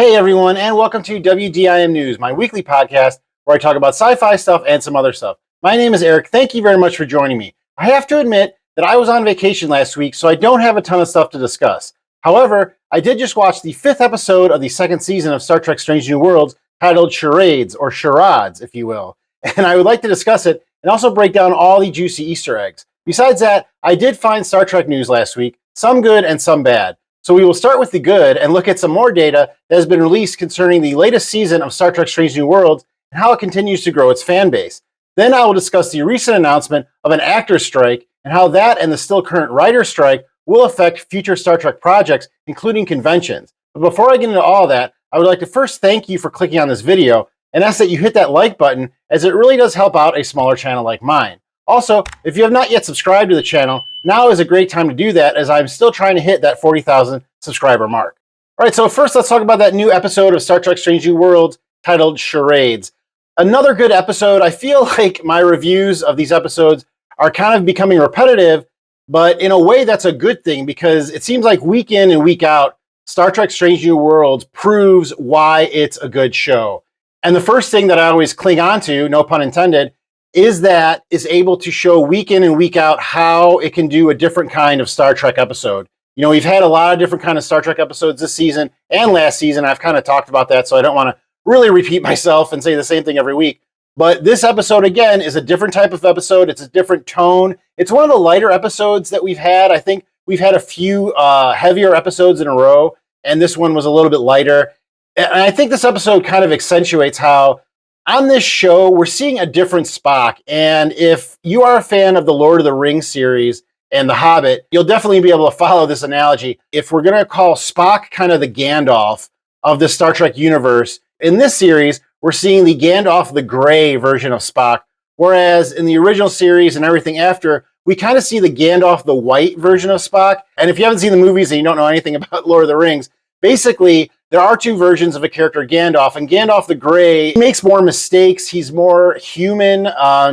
Hey everyone, and welcome to WDIM News, my weekly podcast where I talk about sci-fi stuff and some other stuff. My name is Eric. Thank you very much for joining me. I have to admit that I was on vacation last week, so I don't have a ton of stuff to discuss. However, I did just watch the 5th episode of the 2nd season of Star Trek Strange New Worlds, titled Charades, or Charades, if you will. And I would like to discuss it and also break down all the juicy Easter eggs. Besides that, I did find Star Trek news last week, some good and some bad. So we will start with the good and look at some more data that has been released concerning the latest season of Star Trek Strange New Worlds and how it continues to grow its fan base. Then I will discuss the recent announcement of an actor's strike and how that and the still current writer's strike will affect future Star Trek projects, including conventions. But before I get into all that, I would like to first thank you for clicking on this video and ask that you hit that like button, as it really does help out a smaller channel like mine. Also, if you have not yet subscribed to the channel, now is a great time to do that, as I'm still trying to hit that 40,000 subscriber mark. All right, so first let's talk about that new episode of Star Trek Strange New Worlds titled Charades. Another good episode. I feel like my reviews of these episodes are kind of becoming repetitive, but in a way that's a good thing, because it seems like week in and week out, Star Trek Strange New Worlds proves why it's a good show. And the first thing that I always cling on to, no pun intended, is that it's able to show week in and week out how it can do a different kind of Star Trek episode. You know, we've had a lot of different kind of Star Trek episodes this season and last season. I've kind of talked about that, so I don't want to really repeat myself and say the same thing every week. But this episode, again, is a different type of episode. It's a different tone. It's one of the lighter episodes that we've had. I think we've had a few heavier episodes in a row, and this one was a little bit lighter. And I think this episode kind of accentuates how on this show, we're seeing a different Spock. And if you are a fan of the Lord of the Rings series and The Hobbit, you'll definitely be able to follow this analogy. If we're going to call Spock kind of the Gandalf of the Star Trek universe, in this series, we're seeing the Gandalf the Grey version of Spock. Whereas in the original series and everything after, we kind of see the Gandalf the White version of Spock. And if you haven't seen the movies and you don't know anything about Lord of the Rings, basically, there are two versions of a character, Gandalf, and Gandalf the Grey makes more mistakes. He's more human.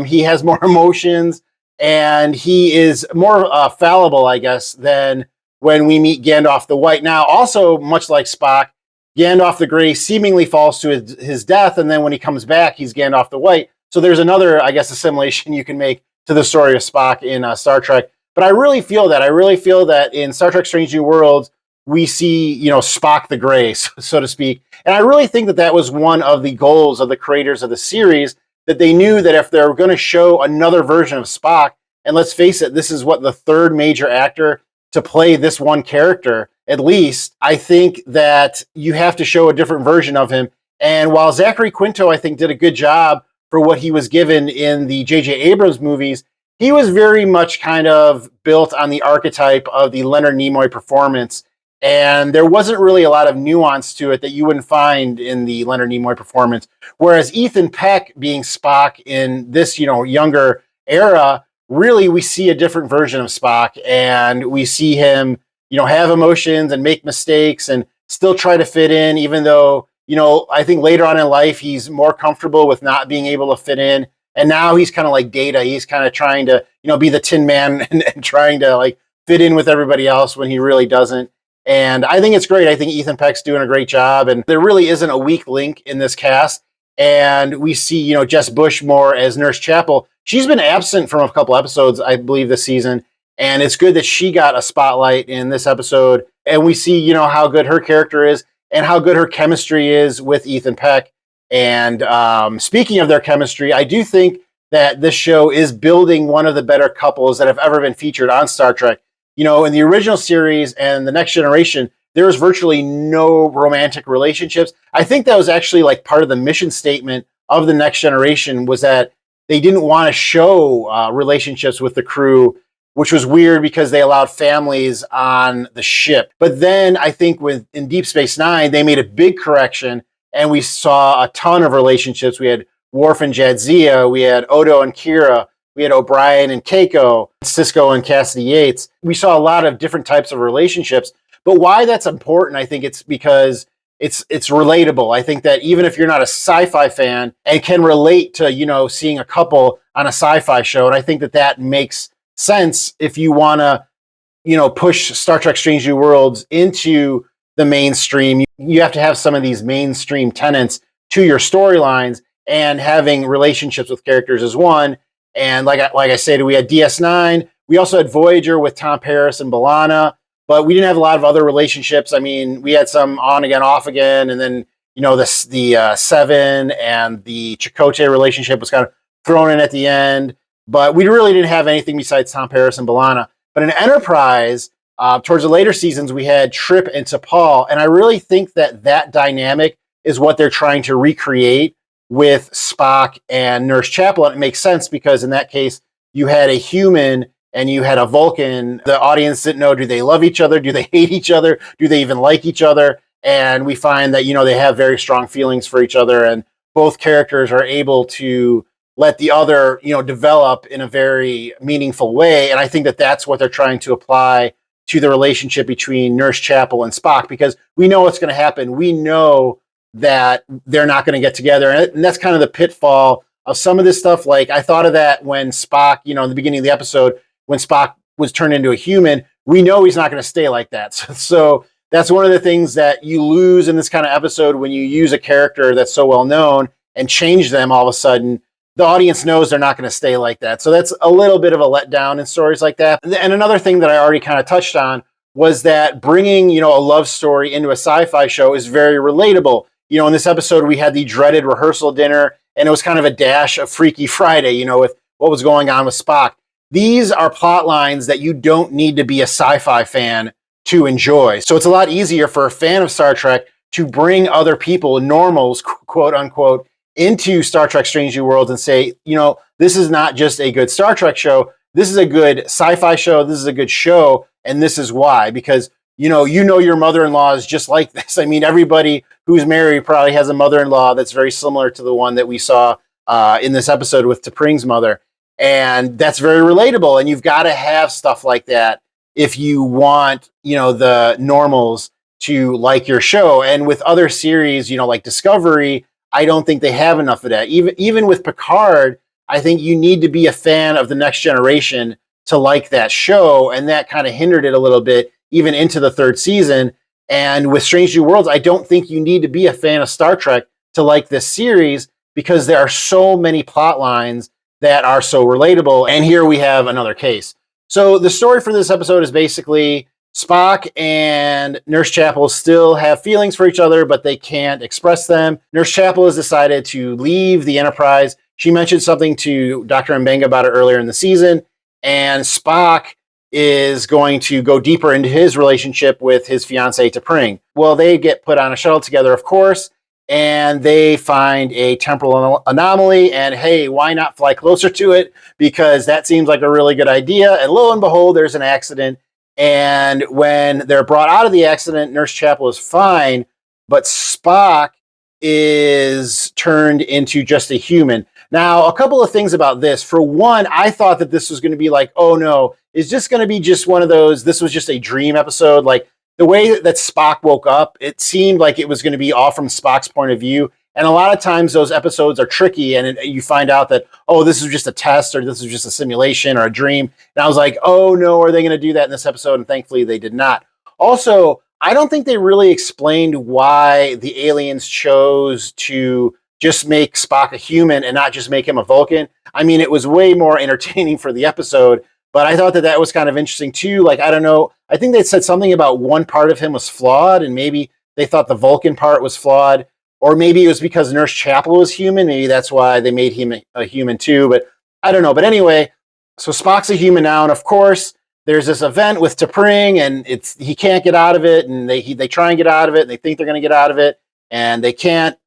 He has more emotions, and he is more fallible, I guess, than when we meet Gandalf the White. Now, also, much like Spock, Gandalf the Grey seemingly falls to his death, and then when he comes back, he's Gandalf the White. So there's another, I guess, assimilation you can make to the story of Spock in Star Trek. But I really feel that. I really feel that in Star Trek Strange New Worlds, we see, you know, Spock the Grey, so to speak. And I really think that that was one of the goals of the creators of the series, that they knew that if they're going to show another version of Spock, and let's face it, this is what the third major actor to play this one character, at least, I think that you have to show a different version of him. And while Zachary Quinto, I think, did a good job for what he was given in the J.J. Abrams movies, he was very much kind of built on the archetype of the Leonard Nimoy performance. And there wasn't really a lot of nuance to it that you wouldn't find in the Leonard Nimoy performance. Whereas Ethan Peck being Spock in this, you know, younger era, really we see a different version of Spock, and we see him, you know, have emotions and make mistakes and still try to fit in, even though, you know, I think later on in life he's more comfortable with not being able to fit in. And now he's kind of like Data. He's kind of trying to, you know, be the Tin Man and trying to like fit in with everybody else when he really doesn't. And I think it's great. I think Ethan Peck's doing a great job, and there really isn't a weak link in this cast. And we see, you know, Jess Bushmore as Nurse Chapel. She's been absent from a couple episodes, I believe, this season. And it's good that she got a spotlight in this episode. And we see, you know, how good her character is and how good her chemistry is with Ethan Peck. And speaking of their chemistry, I do think that this show is building one of the better couples that have ever been featured on Star Trek. You know, in the original series and the Next Generation, there was virtually no romantic relationships. I think that was actually like part of the mission statement of the Next Generation, was that they didn't want to show relationships with the crew, which was weird because they allowed families on the ship. But then I think in Deep Space Nine, they made a big correction, and we saw a ton of relationships. We had Worf and Jadzia, we had Odo and Kira, we had O'Brien and Keiko, Sisko and Cassidy Yates. We saw a lot of different types of relationships. But why that's important, I think it's because it's relatable. I think that even if you're not a sci-fi fan and can relate to, you know, seeing a couple on a sci-fi show, and I think that that makes sense if you want to, you know, push Star Trek Strange New Worlds into the mainstream. You have to have some of these mainstream tenets to your storylines, and having relationships with characters is one. And like I said, we had DS9. We also had Voyager with Tom Paris and B'Elanna, but we didn't have a lot of other relationships. I mean, we had some on again, off again, and then the Seven and the Chakotay relationship was kind of thrown in at the end. But we really didn't have anything besides Tom Paris and B'Elanna. But in Enterprise, towards the later seasons, we had Trip and T'Pol, and I really think that dynamic is what they're trying to recreate with Spock and Nurse Chapel. And it makes sense because in that case, you had a human and you had a Vulcan. The audience didn't know, do they love each other? Do they hate each other? Do they even like each other? And we find that, they have very strong feelings for each other, and both characters are able to let the other, develop in a very meaningful way. And I think that that's what they're trying to apply to the relationship between Nurse Chapel and Spock, because we know what's going to happen. We know that they're not going to get together. And that's kind of the pitfall of some of this stuff. Like, I thought of that when Spock, in the beginning of the episode, when Spock was turned into a human, we know he's not going to stay like that. So that's one of the things that you lose in this kind of episode when you use a character that's so well known and change them all of a sudden. The audience knows they're not going to stay like that. So that's a little bit of a letdown in stories like that. And another thing that I already kind of touched on was that bringing, a love story into a sci-fi show is very relatable. In this episode, we had the dreaded rehearsal dinner, and it was kind of a dash of Freaky Friday, with what was going on with Spock. These are plot lines that you don't need to be a sci-fi fan to enjoy. So it's a lot easier for a fan of Star Trek to bring other people, normals, quote unquote, into Star Trek Strange New Worlds and say, this is not just a good Star Trek show. This is a good sci-fi show. This is a good show. And this is why, because, your mother-in-law is just like this. I mean, everybody who's married probably has a mother-in-law that's very similar to the one that we saw in this episode with T'Pring's mother. And that's very relatable. And you've got to have stuff like that if you want, the normals to like your show. And with other series, like Discovery, I don't think they have enough of that. Even with Picard, I think you need to be a fan of The Next Generation to like that show. And that kind of hindered it a little bit, even into the third season. And with Strange New Worlds, I don't think you need to be a fan of Star Trek to like this series, because there are so many plot lines that are so relatable. And here we have another case. So the story for this episode is basically Spock and Nurse Chapel still have feelings for each other, but they can't express them. Nurse Chapel has decided to leave the Enterprise. She mentioned something to Dr. Mbenga about it earlier in the season, and Spock is going to go deeper into his relationship with his fiancée T'Pring. Well, they get put on a shuttle together, of course, and they find a temporal anomaly, and hey, why not fly closer to it? Because that seems like a really good idea. And lo and behold, there's an accident. And when they're brought out of the accident, Nurse Chapel is fine, but Spock is turned into just a human. Now, a couple of things about this. For one, I thought that this was going to be like, oh no, is this going to be just one of those, this was just a dream episode? Like, the way that Spock woke up, it seemed like it was going to be all from Spock's point of view. And a lot of times those episodes are tricky, and you find out that, oh, this is just a test, or this is just a simulation or a dream. And I was like, oh no, are they going to do that in this episode? And thankfully they did not. Also, I don't think they really explained why the aliens chose to just make Spock a human and not just make him a Vulcan. I mean, it was way more entertaining for the episode, but I thought that was kind of interesting too. Like, I don't know, I think they said something about one part of him was flawed, and maybe they thought the Vulcan part was flawed, or maybe it was because Nurse Chapel was human. Maybe that's why they made him a human too, but I don't know. But anyway, so Spock's a human now, and of course, there's this event with T'Pring, and he can't get out of it, and they try and get out of it, and they think they're going to get out of it, and they can't.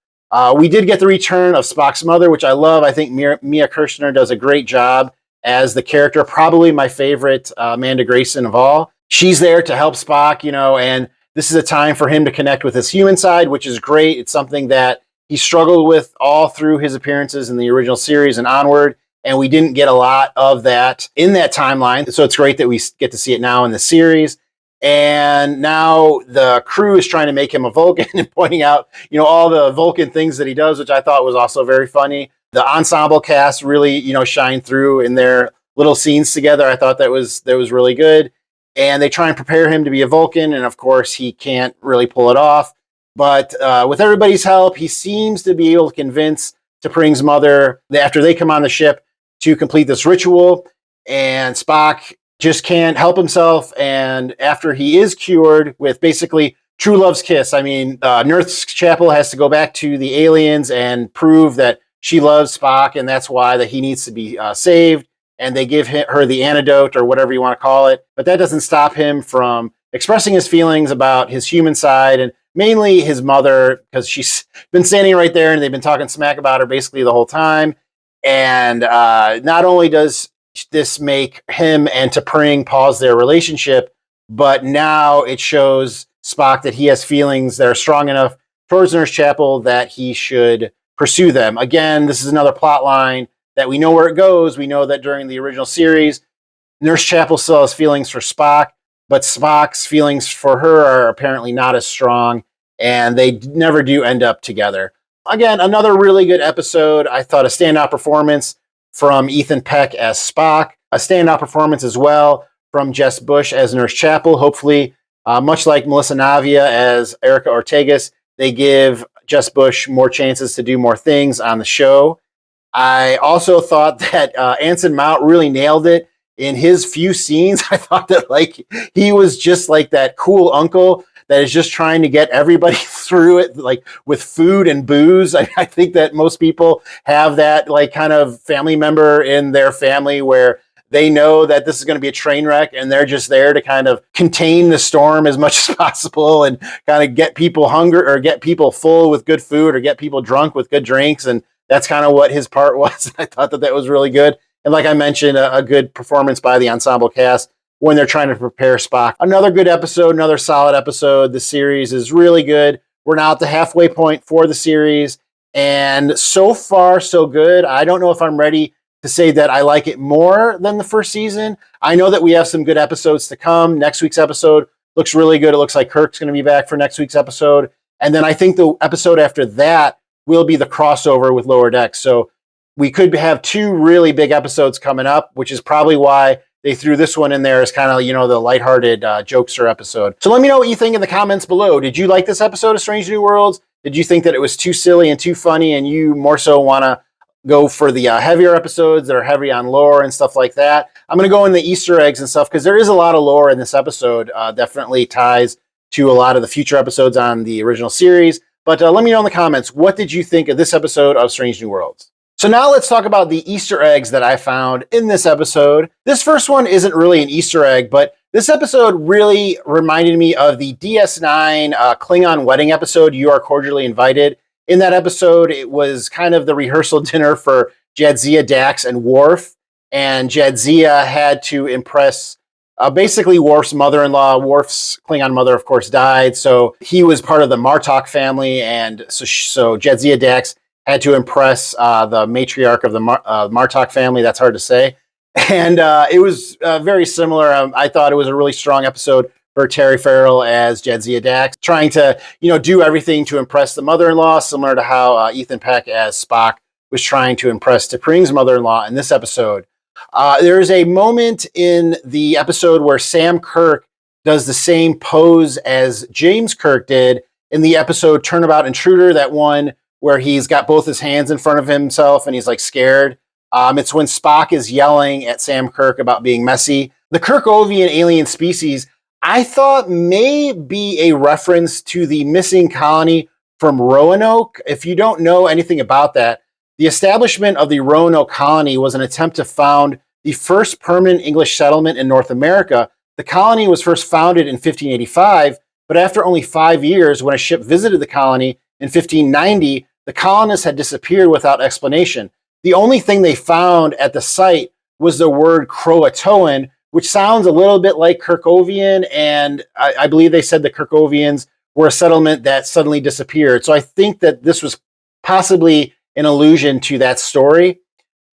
We did get the return of Spock's mother, which I love. I think Mia Kirshner does a great job as the character, probably my favorite Amanda Grayson of all. She's there to help Spock, and this is a time for him to connect with his human side, which is great. It's something that he struggled with all through his appearances in the original series and onward, and we didn't get a lot of that in that timeline. So it's great that we get to see it now in the series. And now the crew is trying to make him a Vulcan and pointing out, all the Vulcan things that he does, which I thought was also very funny. The ensemble cast really, shine through in their little scenes together. I thought that was really good. and they try and prepare him to be a Vulcan, and of course he can't really pull it off. But with everybody's help, he seems to be able to convince T'Pring's mother that after they come on the ship to complete this ritual, and Spock just can't help himself. And after he is cured with basically true love's kiss, I mean, Nurse Chapel has to go back to the aliens and prove that she loves Spock, and that's why that he needs to be saved. And they give her the antidote or whatever you want to call it. But that doesn't stop him from expressing his feelings about his human side, and mainly his mother, because she's been standing right there and they've been talking smack about her basically the whole time. And not only does this make him and T'Pring pause their relationship, but now it shows Spock that he has feelings that are strong enough towards Nurse Chapel that he should pursue them. Again, this is another plot line that we know where it goes. We know that during the original series, Nurse Chapel still has feelings for Spock, but Spock's feelings for her are apparently not as strong, and they never do end up together. Again, another really good episode. I thought a standout performance from Ethan Peck as Spock, a standout performance as well from Jess Bush as Nurse Chapel. Hopefully, much like Melissa Navia as Erica Ortegas, they give Jess Bush more chances to do more things on the show. I also thought that Anson Mount really nailed it in his few scenes. I thought that like he was just like that cool uncle that is just trying to get everybody through it, like with food and booze. I think that most people have that like kind of family member in their family where they know that this is going to be a train wreck and they're just there to kind of contain the storm as much as possible and kind of get people hungry or get people full with good food or get people drunk with good drinks. And that's kind of what his part was. I thought that that was really good. And like I mentioned, a good performance by the ensemble cast when they're trying to prepare Spock. Another good episode, another solid episode. The series is really good. We're now at the halfway point for the series. And so far, so good. I don't know if I'm ready to say that I like it more than the first season. I know that we have some good episodes to come. Next week's episode looks really good. It looks like Kirk's going to be back for next week's episode. And then I think the episode after that will be the crossover with Lower Decks. So we could have two really big episodes coming up, which is probably why they threw this one in there as kind of, you know, the lighthearted jokester episode. So let me know what you think in the comments below. Did you like this episode of Strange New Worlds? Did you think that it was too silly and too funny and you more so want to go for the heavier episodes that are heavy on lore and stuff like that? I'm going to go in the Easter eggs and stuff because there is a lot of lore in this episode. Definitely ties to a lot of the future episodes on the original series. But let me know in the comments, what did you think of this episode of Strange New Worlds? So now let's talk about the Easter eggs that I found in this episode. This first one isn't really an Easter egg, but this episode really reminded me of the DS9 Klingon wedding episode, You Are Cordially Invited. In that episode, it was kind of the rehearsal dinner for Jadzia, Dax, and Worf. And Jadzia had to impress basically Worf's mother-in-law. Worf's Klingon mother, of course, died. So he was part of the Martok family. And so Jadzia Dax had to impress the matriarch of the Martok family. That's hard to say. And it was very similar. I thought it was a really strong episode for Terry Farrell as Jadzia Dax, trying to, do everything to impress the mother-in-law, similar to how Ethan Peck as Spock was trying to impress T'Pring's mother-in-law in this episode. There is a moment in the episode where Sam Kirk does the same pose as James Kirk did in the episode Turnabout Intruder, that one where he's got both his hands in front of himself and he's like scared. It's when Spock is yelling at Sam Kirk about being messy. The Kirkovian alien species, I thought, may be a reference to the missing colony from Roanoke. If you don't know anything about that, the establishment of the Roanoke colony was an attempt to found the first permanent English settlement in North America. The colony was first founded in 1585, but after only 5 years, when a ship visited the colony in 1590, the colonists had disappeared without explanation. The only thing they found at the site was the word Croatoan, which sounds a little bit like Kirkovian, and I believe they said the Kirkovians were a settlement that suddenly disappeared. So I think that this was possibly an allusion to that story.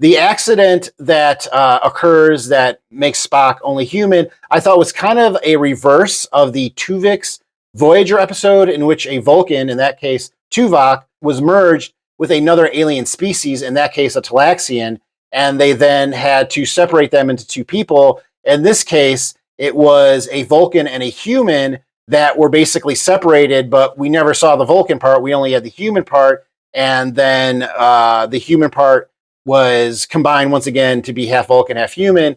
The accident that occurs that makes Spock only human, I thought was kind of a reverse of the Tuvix Voyager episode, in which a Vulcan, in that case Tuvok, was merged with another alien species, in that case a Talaxian, and they then had to separate them into two people. In this case, it was a Vulcan and a human that were basically separated, but we never saw the Vulcan part. We only had the human part. And then the human part was combined once again to be half Vulcan, half human.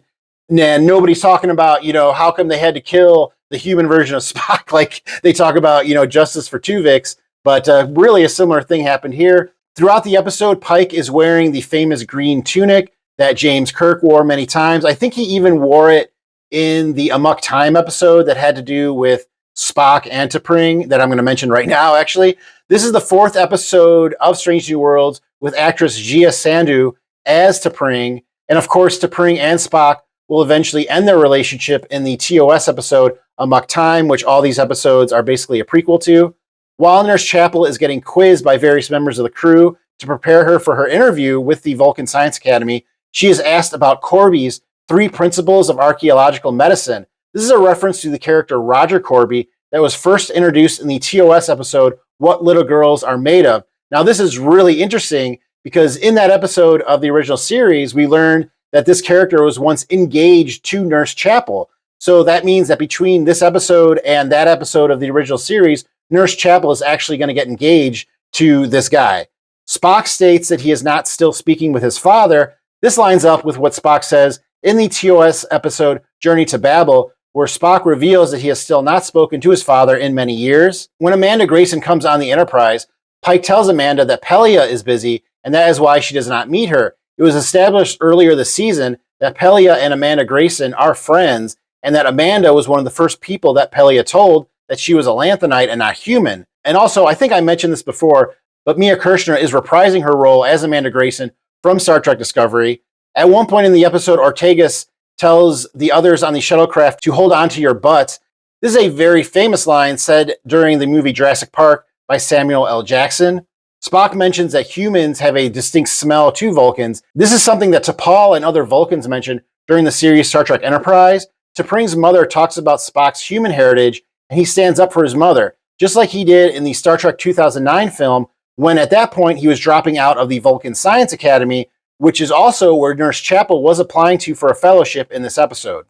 And nobody's talking about, how come they had to kill the human version of Spock? Like they talk about, justice for Tuvix. But really a similar thing happened here. Throughout the episode, Pike is wearing the famous green tunic that James Kirk wore many times. I think he even wore it in the Amok Time episode that had to do with Spock and T'Pring that I'm going to mention right now, actually. This is the 4th episode of Strange New Worlds with actress Gia Sandhu as T'Pring. And of course, T'Pring and Spock will eventually end their relationship in the TOS episode Amok Time, which all these episodes are basically a prequel to. While Nurse Chapel is getting quizzed by various members of the crew to prepare her for her interview with the Vulcan Science Academy, she is asked about Corby's 3 principles of archaeological medicine. This is a reference to the character Roger Corby that was first introduced in the TOS episode, What Little Girls Are Made Of. Now, this is really interesting because in that episode of the original series, we learned that this character was once engaged to Nurse Chapel. So that means that between this episode and that episode of the original series, Nurse Chapel is actually going to get engaged to this guy. Spock states that he is not still speaking with his father. This lines up with what Spock says in the TOS episode Journey to Babel, where Spock reveals that he has still not spoken to his father in many years. When Amanda Grayson comes on the Enterprise, Pike tells Amanda that Pelia is busy, and that is why she does not meet her. It was established earlier this season that Pelia and Amanda Grayson are friends, and that Amanda was one of the first people that Pelia told that she was a Lanthanite and not human. And also, I think I mentioned this before, but Mia Kirshner is reprising her role as Amanda Grayson from Star Trek Discovery. At one point in the episode, Ortegas tells the others on the shuttlecraft to hold on to your butts. This is a very famous line said during the movie Jurassic Park by Samuel L. Jackson. Spock mentions that humans have a distinct smell to Vulcans. This is something that T'Pol and other Vulcans mentioned during the series Star Trek Enterprise. T'Pring's mother talks about Spock's human heritage, and he stands up for his mother, just like he did in the Star Trek 2009 film, when at that point he was dropping out of the Vulcan Science Academy, which is also where Nurse Chapel was applying to for a fellowship in this episode.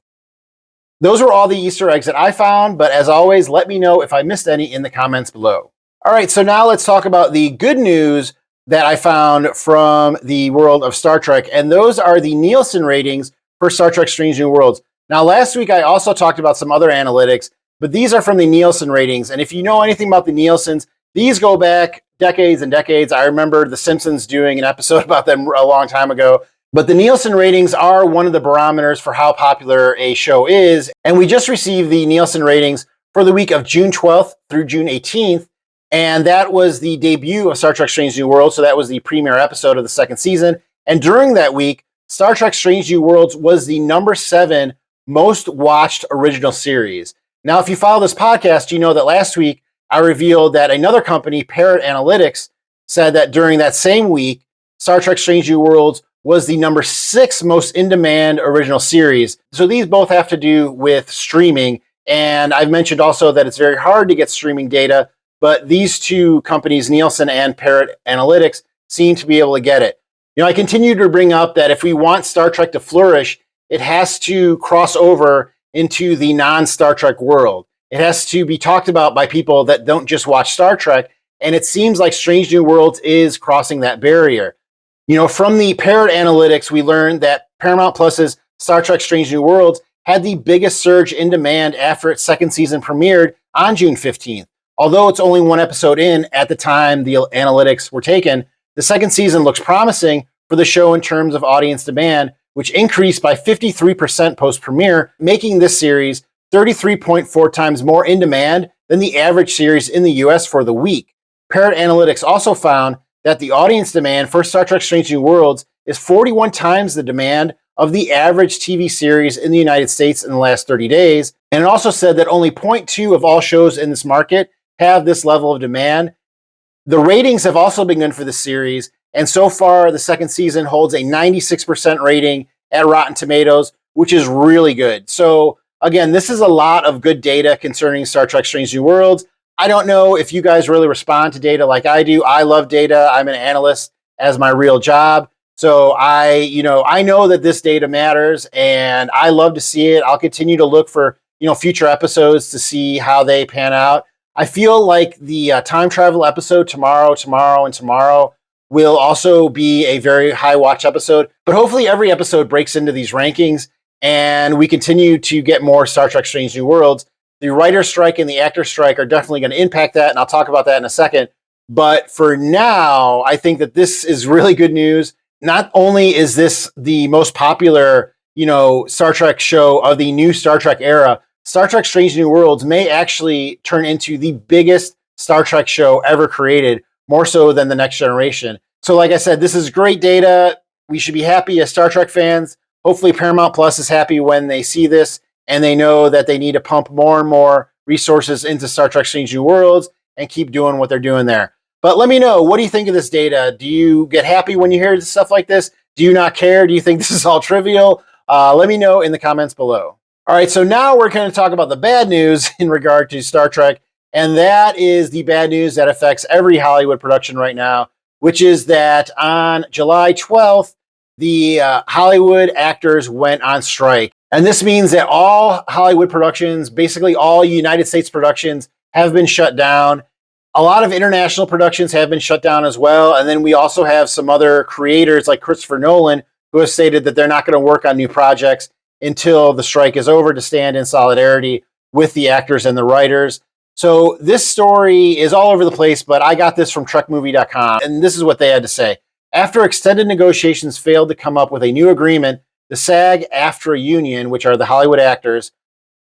Those were all the Easter eggs that I found, but as always, let me know if I missed any in the comments below. All right, so now let's talk about the good news that I found from the world of Star Trek, and those are the Nielsen ratings for Star Trek Strange New Worlds. Now, last week I also talked about some other analytics, but these are from the Nielsen ratings, and if you know anything about the Nielsens, these go back decades and decades. I remember The Simpsons doing an episode about them a long time ago. But the Nielsen ratings are one of the barometers for how popular a show is. And we just received the Nielsen ratings for the week of June 12th through June 18th. And that was the debut of Star Trek Strange New Worlds. So that was the premiere episode of the 2nd season. And during that week, Star Trek Strange New Worlds was the number 7 most watched original series. Now, if you follow this podcast, you know that last week I revealed that another company, Parrot Analytics, said that during that same week, Star Trek Strange New Worlds was the number 6 most in-demand original series. So these both have to do with streaming. And I've mentioned also that it's very hard to get streaming data, but these two companies, Nielsen and Parrot Analytics, seem to be able to get it. I continue to bring up that if we want Star Trek to flourish, it has to cross over into the non-Star Trek world. It has to be talked about by people that don't just watch Star Trek, and it seems like Strange New Worlds is crossing that barrier. From the Parrot Analytics, we learned that Paramount Plus's Star Trek Strange New Worlds had the biggest surge in demand after its 2nd season premiered on June 15th. Although it's only 1 episode in at the time the analytics were taken, the 2nd season looks promising for the show in terms of audience demand, which increased by 53% post-premiere, making this series 33.4 times more in demand than the average series in the US for the week. Parrot Analytics also found that the audience demand for Star Trek Strange New Worlds is 41 times the demand of the average TV series in the United States in the last 30 days. And it also said that only 0.2 of all shows in this market have this level of demand. The ratings have also been good for the series, and so far the 2nd season holds a 96% rating at Rotten Tomatoes, which is really good. So again, this is a lot of good data concerning Star Trek Strange New Worlds. I don't know if you guys really respond to data like I do. I love data. I'm an analyst as my real job. So I know that this data matters, and I love to see it. I'll continue to look for future episodes to see how they pan out. I feel like the time travel episode tomorrow, and tomorrow will also be a very high watch episode. But hopefully every episode breaks into these rankings and we continue to get more Star Trek Strange New Worlds. The writer strike and the actor strike are definitely going to impact that, and I'll talk about that in a second. But for now, I think that this is really good news. Not only is this the most popular, Star Trek show of the new Star Trek era, Star Trek Strange New Worlds may actually turn into the biggest Star Trek show ever created, more so than The Next Generation. So like I said, this is great data. We should be happy as Star Trek fans. Hopefully Paramount Plus is happy when they see this and they know that they need to pump more and more resources into Star Trek Strange New Worlds and keep doing what they're doing there. But let me know, what do you think of this data? Do you get happy when you hear stuff like this? Do you not care? Do you think this is all trivial? Let me know in the comments below. All right, so now we're going to talk about the bad news in regard to Star Trek, and that is the bad news that affects every Hollywood production right now, which is that on July 12th, the Hollywood actors went on strike. And this means that all Hollywood productions, basically all United States productions, have been shut down. A lot of international productions have been shut down as well. And then we also have some other creators like Christopher Nolan who have stated that they're not going to work on new projects until the strike is over, to stand in solidarity with the actors and the writers. So this story is all over the place, but I got this from TrekMovie.com, and this is what they had to say. After extended negotiations failed to come up with a new agreement, the SAG-AFTRA union, which are the Hollywood actors,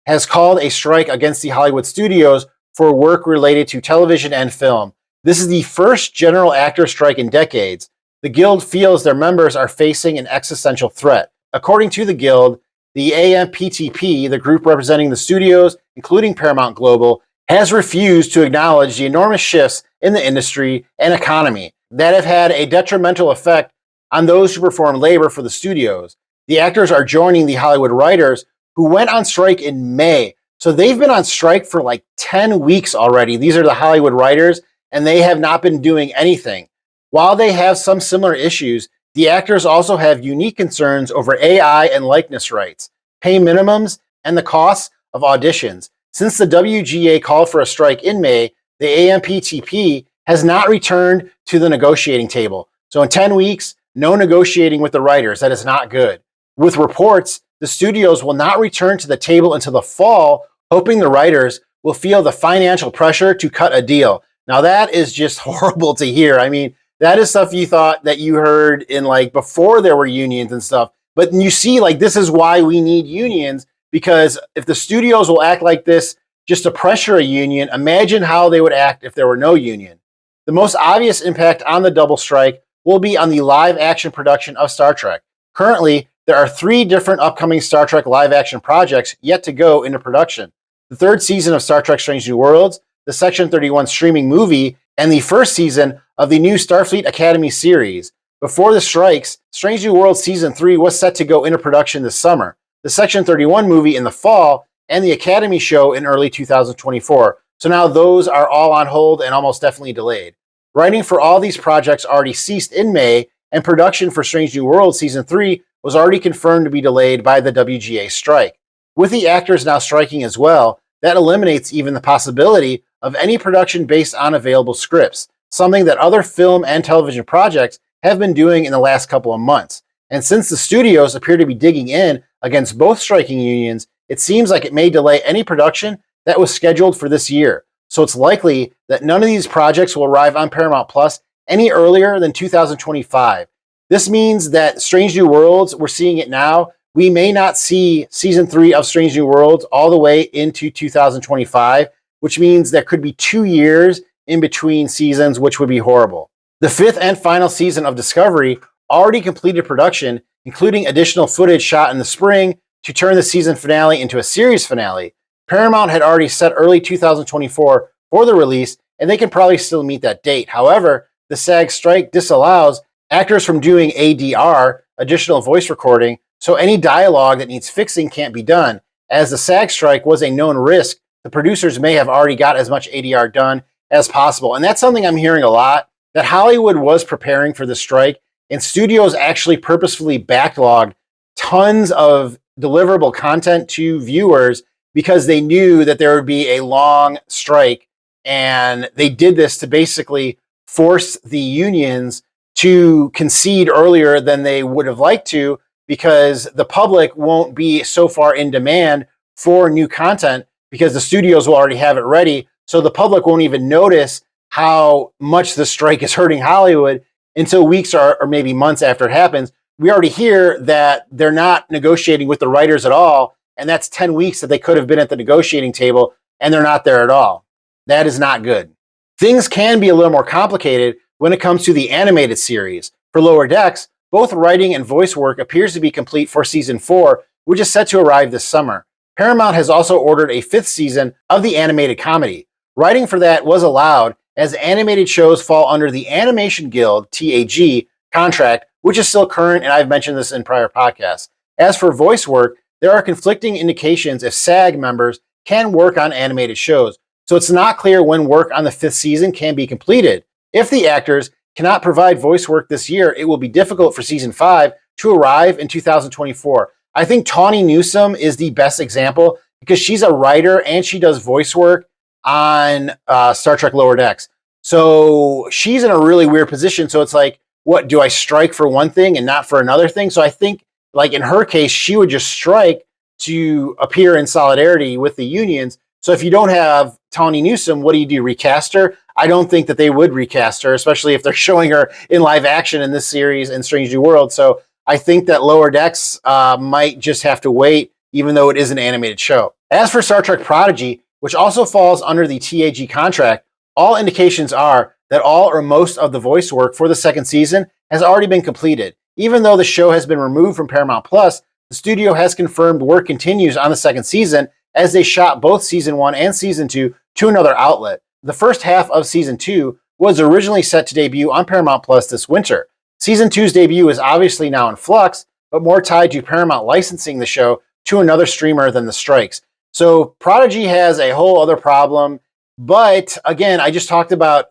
has called a strike against the Hollywood studios for work related to television and film. This is the first general actor strike in decades. The Guild feels their members are facing an existential threat. According to the Guild, the AMPTP, the group representing the studios, including Paramount Global, has refused to acknowledge the enormous shifts in the industry and economy that have had a detrimental effect on those who perform labor for the studios. The actors are joining the Hollywood writers who went on strike in May. So they've been on strike for like 10 weeks already. These are the Hollywood writers, and they have not been doing anything. While they have some similar issues, the actors also have unique concerns over AI and likeness rights, pay minimums, and the costs of auditions. Since the WGA called for a strike in May, the AMPTP has not returned to the negotiating table. So in 10 weeks, no negotiating with the writers. That is not good. With reports, the studios will not return to the table until the fall, hoping the writers will feel the financial pressure to cut a deal. Now that is just horrible to hear. I mean, that is stuff you thought that you heard in like before there were unions and stuff. But you see, like, this is why we need unions, because if the studios will act like this just to pressure a union, imagine how they would act if there were no union. The most obvious impact on the double strike will be on the live action production of Star Trek. Currently, there are 3 different upcoming Star Trek live action projects yet to go into production. The 3rd season of Star Trek Strange New Worlds, the Section 31 streaming movie, and the 1st season of the new Starfleet Academy series. Before the strikes, Strange New Worlds Season 3 was set to go into production this summer, the Section 31 movie in the fall, and the Academy show in early 2024. So now those are all on hold and almost definitely delayed. Writing for all these projects already ceased in May, and production for Strange New Worlds Season 3 was already confirmed to be delayed by the WGA strike. With the actors now striking as well, that eliminates even the possibility of any production based on available scripts, something that other film and television projects have been doing in the last couple of months. And since the studios appear to be digging in against both striking unions, it seems like it may delay any production that was scheduled for this year. So it's likely that none of these projects will arrive on Paramount Plus any earlier than 2025. This means that Strange New Worlds, we're seeing it now, we may not see Season 3 of Strange New Worlds all the way into 2025, which means there could be 2 years in between seasons, which would be horrible. The 5th and final season of Discovery already completed production, including additional footage shot in the spring to turn the season finale into a series finale. Paramount had already set early 2024 for the release, and they can probably still meet that date. However, the SAG strike disallows actors from doing ADR, additional voice recording, so any dialogue that needs fixing can't be done. As the SAG strike was a known risk, the producers may have already got as much ADR done as possible. And that's something I'm hearing a lot, that Hollywood was preparing for the strike, and studios actually purposefully backlogged tons of deliverable content to viewers because they knew that there would be a long strike, and they did this to basically force the unions to concede earlier than they would have liked to, because the public won't be so far in demand for new content because the studios will already have it ready. So the public won't even notice how much the strike is hurting Hollywood until weeks or maybe months after it happens. We already hear that they're not negotiating with the writers at all, and that's 10 weeks that they could have been at the negotiating table, and they're not there at all. That is not good. Things can be a little more complicated when it comes to the animated series. For Lower Decks, both writing and voice work appears to be complete for season 4, which is set to arrive this summer. Paramount has also ordered a 5th season of the animated comedy. Writing for that was allowed, as animated shows fall under the Animation Guild, TAG, contract, which is still current, and I've mentioned this in prior podcasts. As for voice work, there are conflicting indications if SAG members can work on animated shows, so it's not clear when work on the 5th season can be completed. If the actors cannot provide voice work this year, it will be difficult for season 5 to arrive in 2024. I think Tawny Newsome is the best example because she's a writer and she does voice work on Star Trek Lower Decks. So she's in a really weird position. So it's like, what, do I strike for one thing and not for another thing? So I think, like in her case, she would just strike to appear in solidarity with the unions. So if you don't have Tawny Newsome, what do? Recast her? I don't think that they would recast her, especially if they're showing her in live action in this series in Strange New World. So I think that Lower Decks might just have to wait, even though it is an animated show. As for Star Trek Prodigy, which also falls under the TAG contract, all indications are that all or most of the voice work for the 2nd season has already been completed. Even though the show has been removed from Paramount Plus, the studio has confirmed work continues on the 2nd season, as they shot both season 1 and season 2 to another outlet. The first half of season 2 was originally set to debut on Paramount Plus this winter. Season 2's debut is obviously now in flux, but more tied to Paramount licensing the show to another streamer than the strikes. So Prodigy has a whole other problem. But again, I just talked about,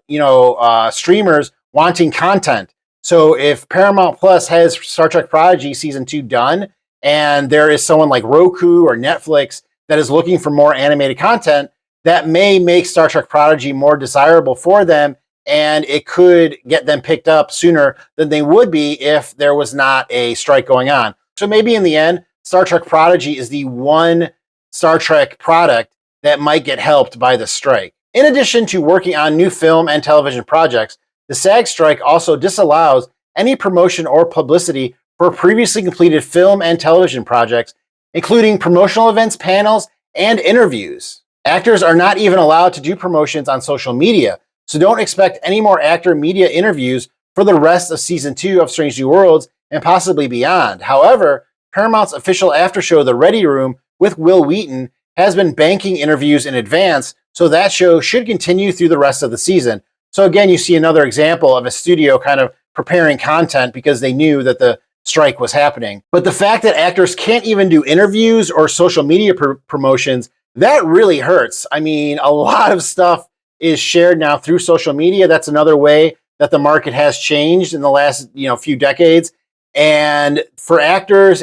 streamers wanting content. So if Paramount Plus has Star Trek Prodigy season 2 done, and there is someone like Roku or Netflix that is looking for more animated content, that may make Star Trek Prodigy more desirable for them, and it could get them picked up sooner than they would be if there was not a strike going on. So maybe in the end, Star Trek Prodigy is the one Star Trek product that might get helped by the strike. In addition to working on new film and television projects, the SAG strike also disallows any promotion or publicity for previously completed film and television projects, including promotional events, panels, and interviews. Actors are not even allowed to do promotions on social media, so don't expect any more actor media interviews for the rest of season 2 of Strange New Worlds and possibly beyond. However, Paramount's official after show, The Ready Room, with Will Wheaton, has been banking interviews in advance, so that show should continue through the rest of the season. So again, you see another example of a studio kind of preparing content because they knew that the strike was happening. But the fact that actors can't even do interviews or social media promotions, that really hurts. I mean, a lot of stuff is shared now through social media. That's another way that the market has changed in the last, few decades. And for actors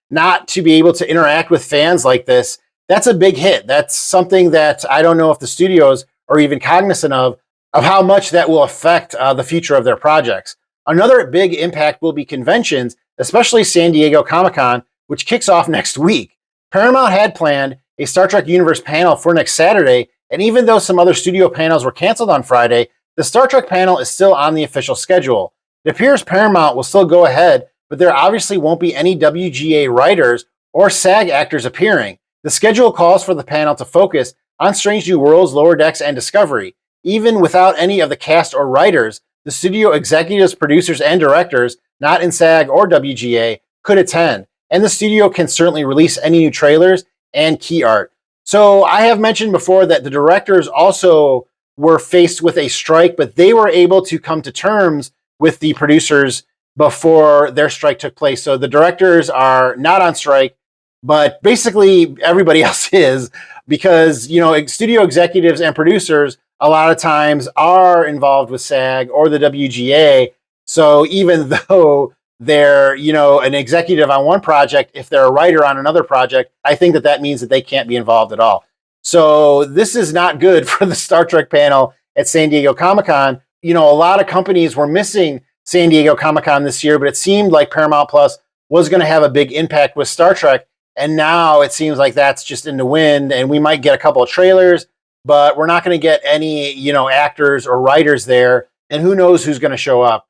not to be able to interact with fans like this, that's a big hit. That's something that I don't know if the studios are even cognizant of how much that will affect the future of their projects. Another big impact will be conventions, especially San Diego Comic-Con, which kicks off next week. Paramount had planned a Star Trek Universe panel for next Saturday, and even though some other studio panels were canceled on Friday, the Star Trek panel is still on the official schedule. It appears Paramount will still go ahead, but there obviously won't be any WGA writers or SAG actors appearing. The schedule calls for the panel to focus on Strange New Worlds, Lower Decks, and Discovery. Even without any of the cast or writers, the studio executives, producers, and directors, not in SAG or WGA, could attend, and the studio can certainly release any new trailers and key art. So I have mentioned before that the directors also were faced with a strike, but they were able to come to terms with the producers before their strike took place. So the directors are not on strike, but basically everybody else is, because, studio executives and producers a lot of times are involved with SAG or the WGA. So even though they're, an executive on one project, if they're a writer on another project, I think that means that they can't be involved at all. So this is not good for the Star Trek panel at San Diego Comic-Con. A lot of companies were missing San Diego Comic-Con this year, but it seemed like Paramount Plus was going to have a big impact with Star Trek. And now it seems like that's just in the wind, and we might get a couple of trailers, but we're not going to get any, actors or writers there, and who knows who's going to show up.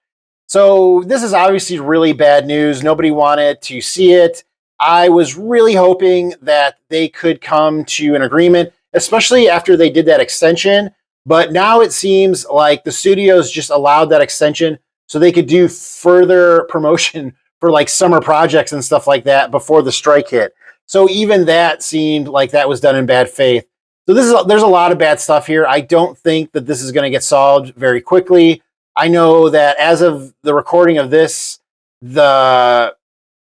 So this is obviously really bad news. Nobody wanted to see it. I was really hoping that they could come to an agreement, especially after they did that extension. But now it seems like the studios just allowed that extension so they could do further promotion for like summer projects and stuff like that before the strike hit. So even that seemed like that was done in bad faith. So there's a lot of bad stuff here. I don't think that this is going to get solved very quickly. I know that as of the recording of this, the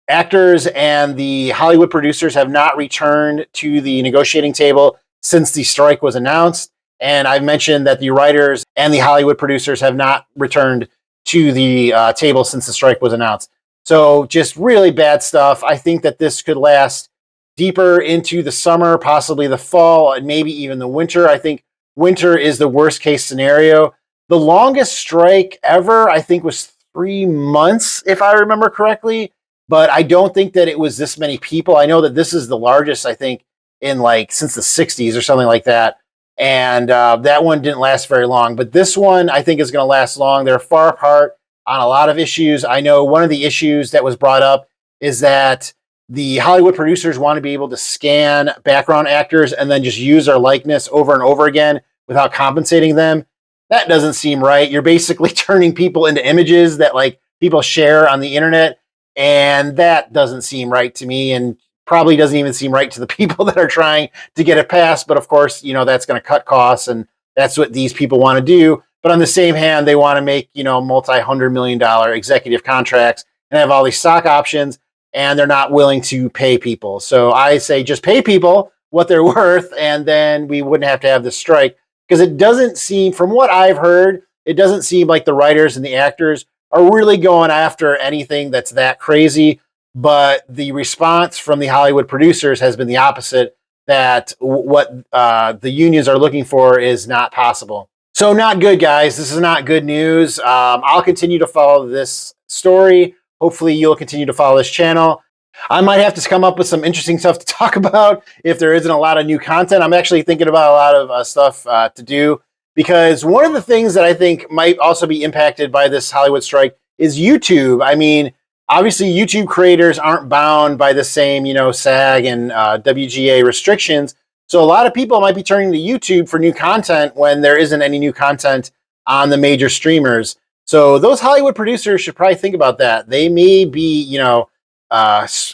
actors and the Hollywood producers have not returned to the negotiating table since the strike was announced. And I've mentioned that the writers and the Hollywood producers have not returned to the table since the strike was announced. So just really bad stuff. I think that this could last deeper into the summer, possibly the fall, and maybe even the winter. I think winter is the worst case scenario. The longest strike ever, I think, was 3 months, if I remember correctly. But I don't think that it was this many people. I know that this is the largest, I think, in since the 60s or something like that. And that one didn't last very long. But this one, I think, is going to last long. They're far apart on a lot of issues. I know one of the issues that was brought up is that the Hollywood producers want to be able to scan background actors and then just use their likeness over and over again without compensating them. That doesn't seem right. You're basically turning people into images that people share on the internet. And that doesn't seem right to me, and probably doesn't even seem right to the people that are trying to get it passed. But of course, that's going to cut costs, and that's what these people want to do. But on the same hand, they want to make, multi-$100 million executive contracts and have all these stock options, and they're not willing to pay people. So I say just pay people what they're worth, and then we wouldn't have to have this strike. Because it doesn't seem, from what I've heard, it doesn't seem like the writers and the actors are really going after anything that's that crazy. But the response from the Hollywood producers has been the opposite, that what the unions are looking for is not possible. So not good, guys. This is not good news. I'll continue to follow this story. Hopefully you'll continue to follow this channel. I might have to come up with some interesting stuff to talk about if there isn't a lot of new content. I'm actually thinking about a lot of stuff to do, because one of the things that I think might also be impacted by this Hollywood strike is YouTube. I mean, obviously YouTube creators aren't bound by the same, SAG and WGA restrictions. So a lot of people might be turning to YouTube for new content when there isn't any new content on the major streamers. So those Hollywood producers should probably think about that. They may be,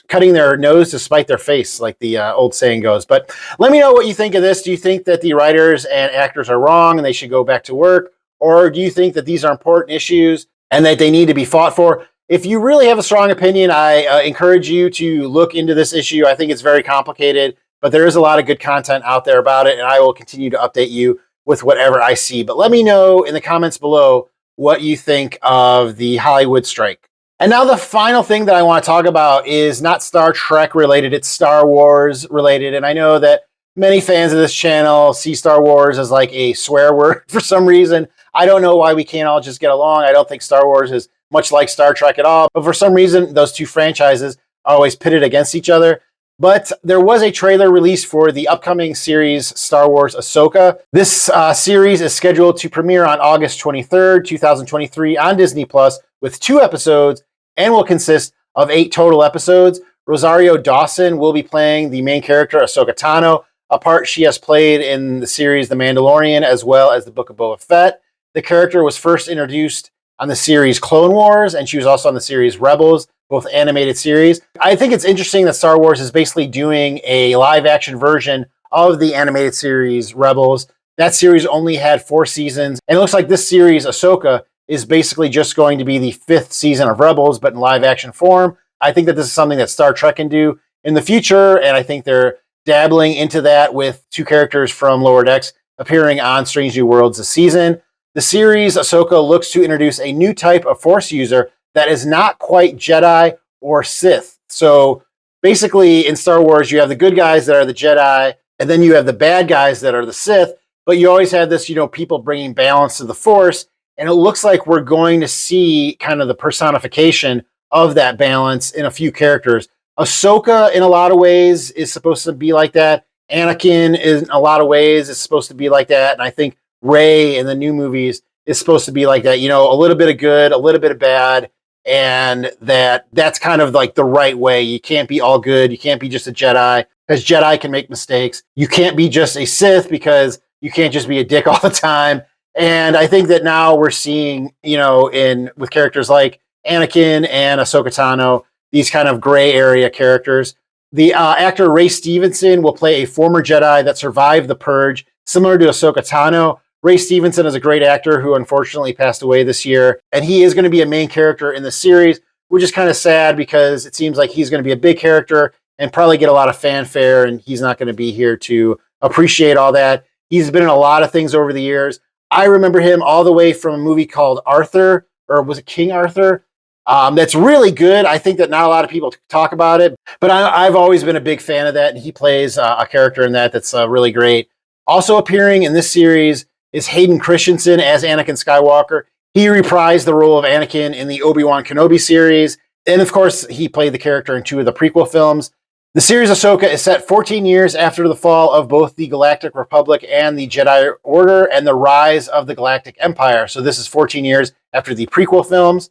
cutting their nose to spite their face, like the old saying goes. But let me know what you think of this. Do you think that the writers and actors are wrong and they should go back to work? Or do you think that these are important issues and that they need to be fought for? If you really have a strong opinion, I encourage you to look into this issue. I think it's very complicated, but there is a lot of good content out there about it, and I will continue to update you with whatever I see. But let me know in the comments below what you think of the Hollywood strike. And now the final thing that I want to talk about is not Star Trek related, it's Star Wars related. And I know that many fans of this channel see Star Wars as like a swear word for some reason. I don't know why we can't all just get along. I don't think Star Wars is much like Star Trek at all. But for some reason, those two franchises are always pitted against each other. But there was a trailer released for the upcoming series Star Wars Ahsoka. This series is scheduled to premiere on August 23rd, 2023 on Disney Plus with 2 episodes, and will consist of 8 total episodes. Rosario Dawson will be playing the main character, Ahsoka Tano, a part she has played in the series The Mandalorian as well as the Book of Boba Fett. The character was first introduced on the series Clone Wars, and she was also on the series Rebels, both animated series. I think it's interesting that Star Wars is basically doing a live-action version of the animated series Rebels. That series only had 4 seasons, and it looks like this series, Ahsoka, is basically just going to be the 5th season of Rebels, but in live action form. I think that this is something that Star Trek can do in the future, and I think they're dabbling into that with 2 characters from Lower Decks appearing on Strange New Worlds this season. The series Ahsoka looks to introduce a new type of Force user that is not quite Jedi or Sith. So basically in Star Wars, you have the good guys that are the Jedi, and then you have the bad guys that are the Sith, but you always have this, people bringing balance to the Force, and it looks like we're going to see kind of the personification of that balance in a few characters. Ahsoka, in a lot of ways, is supposed to be like that. Anakin, in a lot of ways, is supposed to be like that, and I think Rey in the new movies is supposed to be like that. A little bit of good, a little bit of bad, and that's kind of like the right way. You can't be all good. You can't be just a Jedi, because Jedi can make mistakes. You can't be just a Sith, because you can't just be a dick all the time. And I think that now we're seeing, with characters like Anakin and Ahsoka Tano, these kind of gray area characters. The actor Ray Stevenson will play a former Jedi that survived the Purge, similar to Ahsoka Tano. Ray Stevenson is a great actor who unfortunately passed away this year, and he is going to be a main character in the series, which is kind of sad because it seems like he's going to be a big character and probably get a lot of fanfare, and he's not going to be here to appreciate all that. He's been in a lot of things over the years. I remember him all the way from a movie called Arthur, or was it King Arthur? That's really good. I think that not a lot of people talk about it, but I've always been a big fan of that, and he plays a character in that's really great. Also appearing in this series is Hayden Christensen as Anakin Skywalker. He reprised the role of Anakin in the Obi-Wan Kenobi series, and of course, he played the character in 2 of the prequel films. The series Ahsoka is set 14 years after the fall of both the Galactic Republic and the Jedi Order and the rise of the Galactic Empire. So this is 14 years after the prequel films.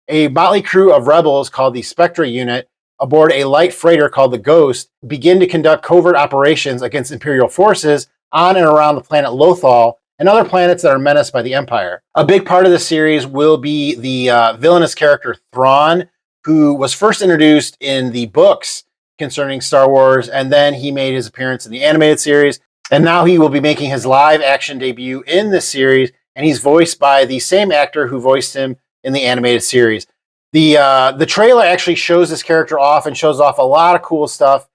A motley crew of rebels called the Spectra Unit aboard a light freighter called the Ghost begin to conduct covert operations against Imperial forces on and around the planet Lothal and other planets that are menaced by the Empire. A big part of the series will be the villainous character Thrawn, who was first introduced in the books concerning Star Wars, and then he made his appearance in the animated series, and now he will be making his live action debut in this series, and he's voiced by the same actor who voiced him in the animated series. The trailer actually shows this character off and shows off a lot of cool stuff.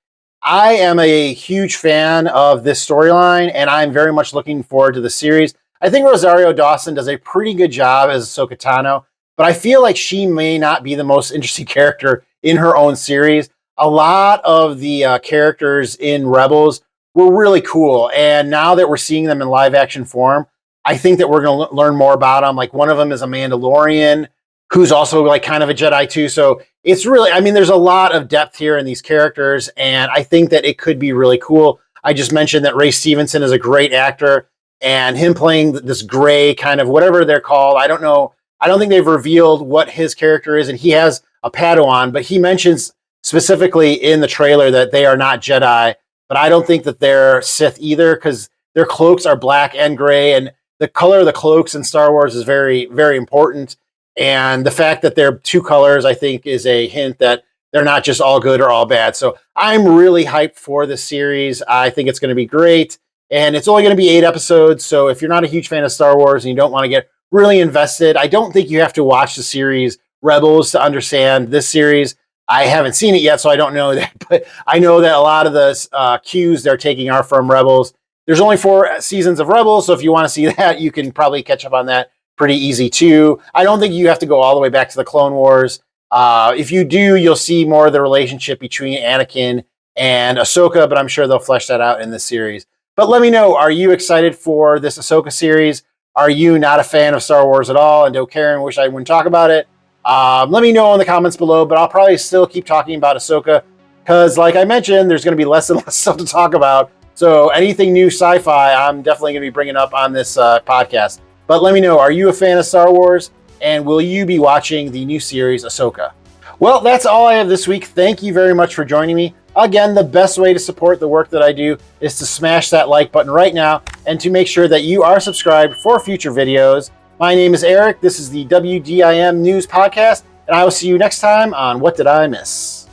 I am a huge fan of this storyline, and I'm very much looking forward to the series. I think Rosario Dawson does a pretty good job as Ahsoka Tano, but I feel like she may not be the most interesting character in her own series. A lot of the characters in Rebels were really cool, and now that we're seeing them in live action form, I think that we're going to learn more about them. Like, one of them is a Mandalorian who's also like kind of a Jedi too. So it's really, there's a lot of depth here in these characters, and I think that it could be really cool. I just mentioned that Ray Stevenson is a great actor, and him playing this gray kind of whatever they're called. I don't know. I don't think they've revealed what his character is, and he has a Padawan, but he mentions specifically in the trailer that they are not Jedi, but I don't think that they're Sith either, because their cloaks are black and gray, and the color of the cloaks in Star Wars is very, very important. And the fact that they're 2 colors, I think, is a hint that they're not just all good or all bad. So I'm really hyped for this series. I think it's going to be great. And it's only going to be 8 episodes. So if you're not a huge fan of Star Wars and you don't want to get really invested, I don't think you have to watch the series Rebels to understand this series. I haven't seen it yet, so I don't know that. But I know that a lot of the cues they're taking are from Rebels. There's only 4 seasons of Rebels, so if you want to see that, you can probably catch up on that pretty easy too. I don't think you have to go all the way back to the Clone Wars. If you do, you'll see more of the relationship between Anakin and Ahsoka, but I'm sure they'll flesh that out in this series. But let me know, are you excited for this Ahsoka series? Are you not a fan of Star Wars at all and don't care and wish I wouldn't talk about it? Let me know in the comments below, but I'll probably still keep talking about Ahsoka because, like I mentioned, there's going to be less and less stuff to talk about. So anything new sci-fi, I'm definitely going to be bringing up on this podcast. But let me know, are you a fan of Star Wars? And will you be watching the new series, Ahsoka? Well, that's all I have this week. Thank you very much for joining me. Again, the best way to support the work that I do is to smash that like button right now and to make sure that you are subscribed for future videos. My name is Eric. This is the WDIM News Podcast, and I will see you next time on What Did I Miss?